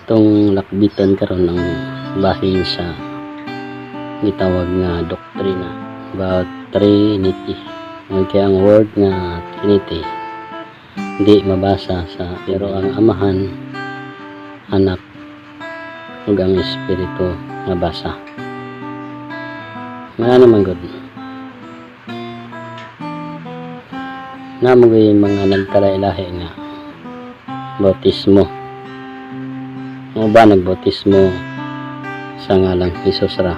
Itong lakbitan karon ng bahin sa gitawag nga doktrina about Trinity. Kaya ang word nga Trinity hindi mabasa sa, pero ang Amahan, Anak ug ang Espiritu mabasa. Nga naman gud namo mga nagkalailahi nga bautismo. Mo ba nagbautismo sa ngalang Hesus ra?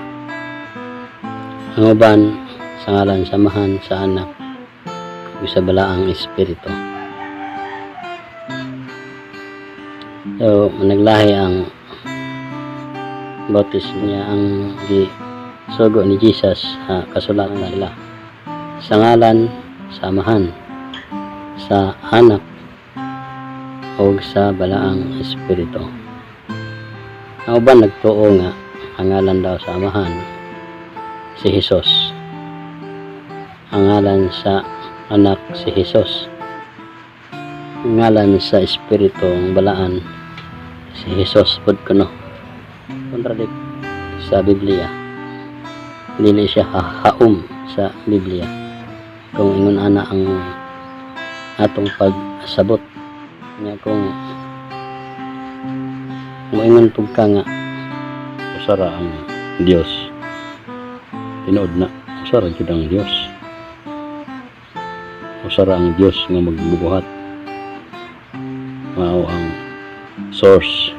Ang uban sa ngalan sa Amahan, sa Anak ug sa balaang Espiritu. So naglahi ang bautismo niya, ang gisugo ni Jesus sa kasulatan nila sa ngalan sa Amahan, sa Anak ug sa balaang Espiritu. Ang uban nagtuo nga ang ngalan daw sa Amahan si Hesus, ang ngalan sa Anak si Hesus, ang ngalan sa Espiritu ang balaan si Hesus pud kuno. Kontradik sa Biblia, dili siya haum sa Biblia kung ingon ana ang atong pagsabot nga kung moingon pug ka nga usara ang Dios, tinuod na usara jud ang Dios, usara ang Dios nga magbubuhat, mao ang source,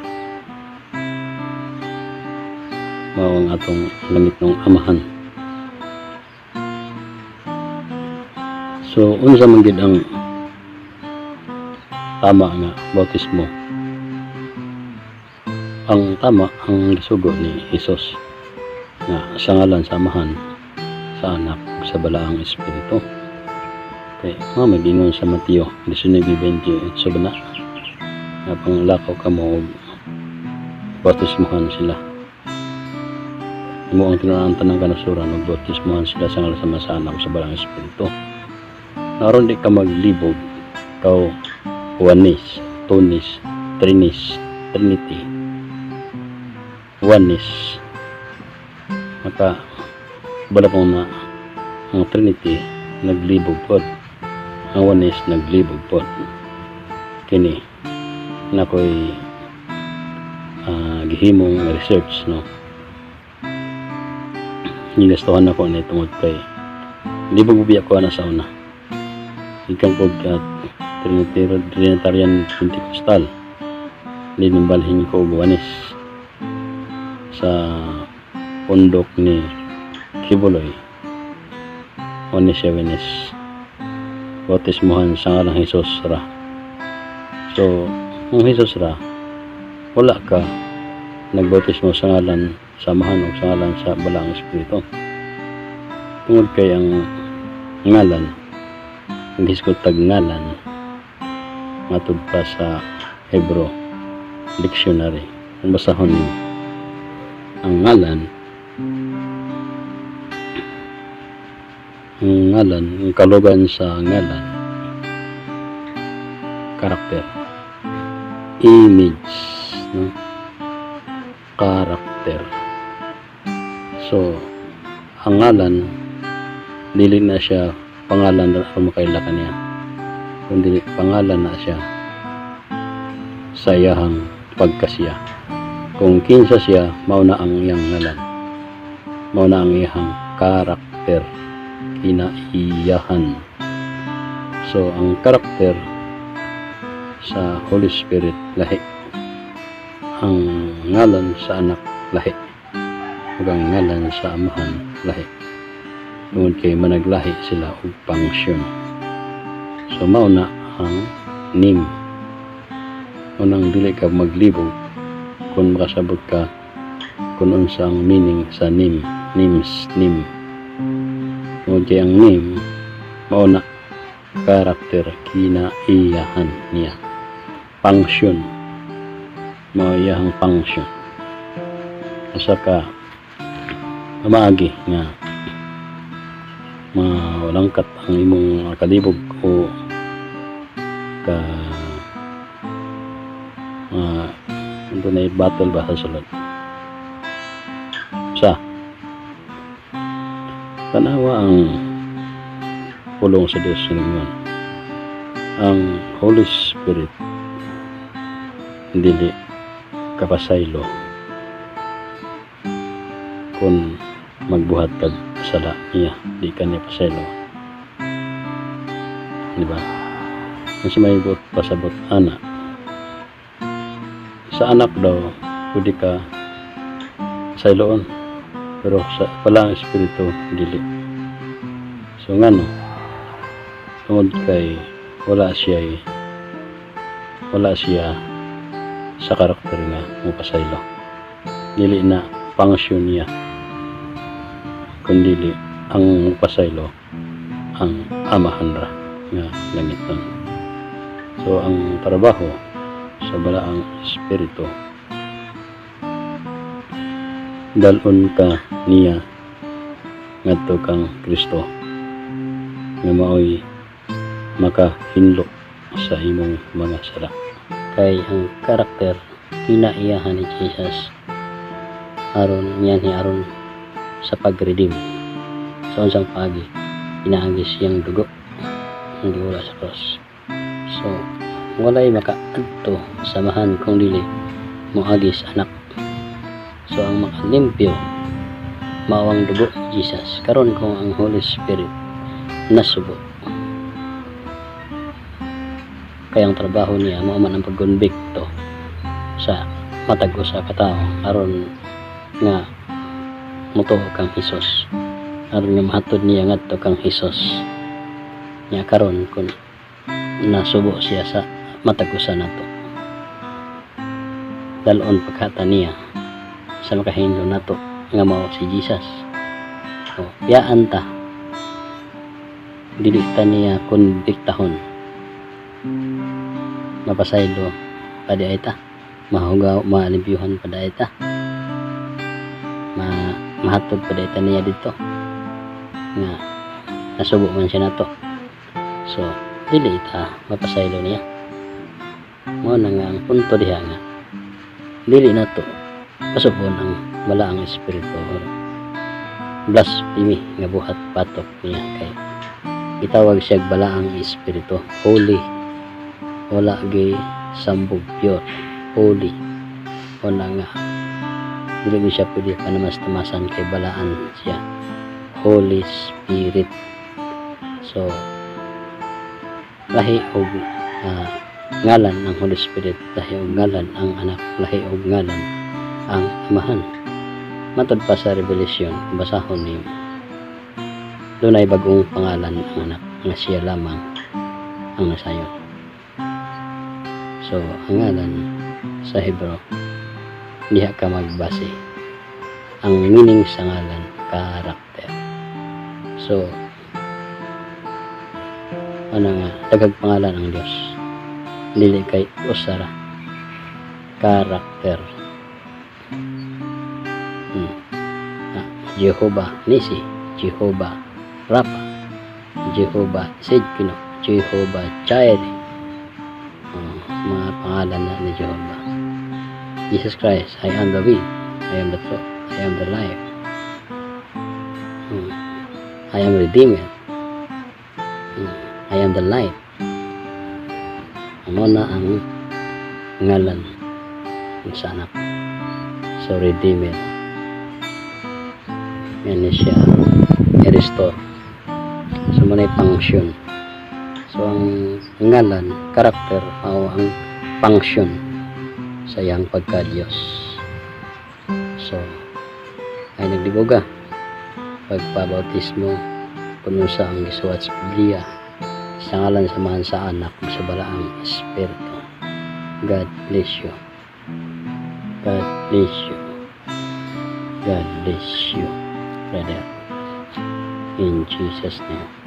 mao ang atong langit ng Amahan. So unsa man gid ang tama nga bautismo? Ang tama ang gisugo ni Hesus nga sa ngalan sa Amahan, sa Anak ug sa balaang Espiritu. Kay may gingon sa Mateo 19:28 subana nga panglakaw kamo og bautismohan sila. Imo ang tinunan tanang kanasuran ug bautismohan sila sa ngalan sa Anak ug sa balaang Espiritu. Naron di ka maglibog kaw Oneness, Tunis, Trinis, Trinity, Oneness. Maka bala po na ang Trinity naglibog pod, ang Oneness naglibog pod. Kini na ko'y gihimong research, no? Nilastuhan ako na itungod kay libog biya ko na sa una ikan pod at Trinitarian Pentecostal linimbalhin ko og Oneness sa pundok ni Kibuloy. Oneness siya Oneness bautismohan sa ngalang Hesus ra. So ang Hesus ra wala ka nagbautismo sa ngalan sa Amahan o sa ngalan sa balaang Espiritu, tungod kay ang ngalan ang hisgotag ngalan matud pa sa Hebrew dictionary. Ang basahon niyo ang ngalan, ang kalugan sa ngalan, karakter, image, no? Karakter. So ang ngalan dili na siya pangalan na makaila kaniya, kundi pangalan na siya sa iyahang pagkasiya. Kung kinsa siya, mao na ang iyang ngalan, mao na ang iyang karakter, kinaiyahan. So ang karakter sa Holy Spirit lahi, ang ngalan sa Anak lahi, ug ang ngalan sa Amahan lahi, tungod kay managlahi sila og function. So mao na ang name. Unang dili ka maglibog kung makasabot ka kung unsa ang meaning sa name, name. Tungod kay ang name mao na karakter, kinaiyahan niya, function, mao iyang function. Asa ka maagi nga walangkat ang imong kalibog o Ito na battle ba sa sulod? Sa tanawa ang pulong sa Diyos ngayon. Ang Holy Spirit dili kapasaylo kung magbuhat ka sala niya, di ka niya pasaylo, di ba? Kasi may pasabot anak sa anak daw pwede ka sayloon, pero sa palang espiritu dili. So ngano tungod kay wala siya sa karakter nga mo pasaylo, dili na function niya, kundi ang pasaylo ang amahan ra nga langiton. So ang trabaho sa balaang espiritu, dalon ka niya ngadto kang Kristo nga maoy makahinlo sa imong mga sala. Kay ang karakter kinaiyahan ni Jesus aron niyan ni aron sa pag-redeem sa unsang pagi inaagi siyang dugo ang giwala sa cross. So walay makaadto samahan kung dili moagi sa anak. So ang makalimpyo mao ang dugo Jesus, karon kung ang Holy Spirit nasubo. Kaya ang trabaho niya mao man ang pagkonbikto sa matag usa ka tawo aron nga motuo kang Hesus, aron nga mahatod niya ngadto kang Hesus. Nya karon kun nasubo siya sa matag usa nato, dalon pagkata niya sa makahinlo nato nga mao si Jesus. So yaan ta, dili ta niya konbiktahon, mapasaylo pada ita, mahugaw maalibyuhan pada ita, mahatod pada ita niya dito nga nasubo man siya nato. So dili ita mapasaylo niya. Mao na nga ang punto diha nga dili nato pasubon ang balaang espiritu or blasphemy nga buhat patok niya, kay itawag siya balaang espiritu, holy, wala gay sambog, pure, holy. Wala nga dili siya pwede panamas-tamasan kay balaan siya, Holy Spirit. So lahi og ngalan ang Holy Spirit, lahi og ngalan ang anak, lahi og ngalan ang amahan. Matod pa sa Revelation, basahon niyo, dunay bagong pangalan ang anak nga siya lamang ang nasayon. So ang ngalan sa Hebrew diha ka magbase. Ang meaning sa ngalan, karakter. So ano nga, dagag pangalan ang Dios, dili kay usara, karakter. Jehovah Nisi, Jehovah Rapha, Jehovah Sidkino, Jehovah Jireh, mga pangalan na ni Jehovah. Jesus Christ, I am the way, I am the truth, I am the life, I am Redeemer, I am the light. Ano na ang ngalan sa anak. So Redeemer, yan siya i-restore. So manay function. So ang ngalan, karakter, o ang function sa iyang pagka-Diyos. So ay nagdibuga pagpabautismo kuno sa ang gisuwat sa Biblia sa ngalan samahan sa anak sa balaang espiritu. God bless you. God bless you. God bless you, brother. In Jesus' name.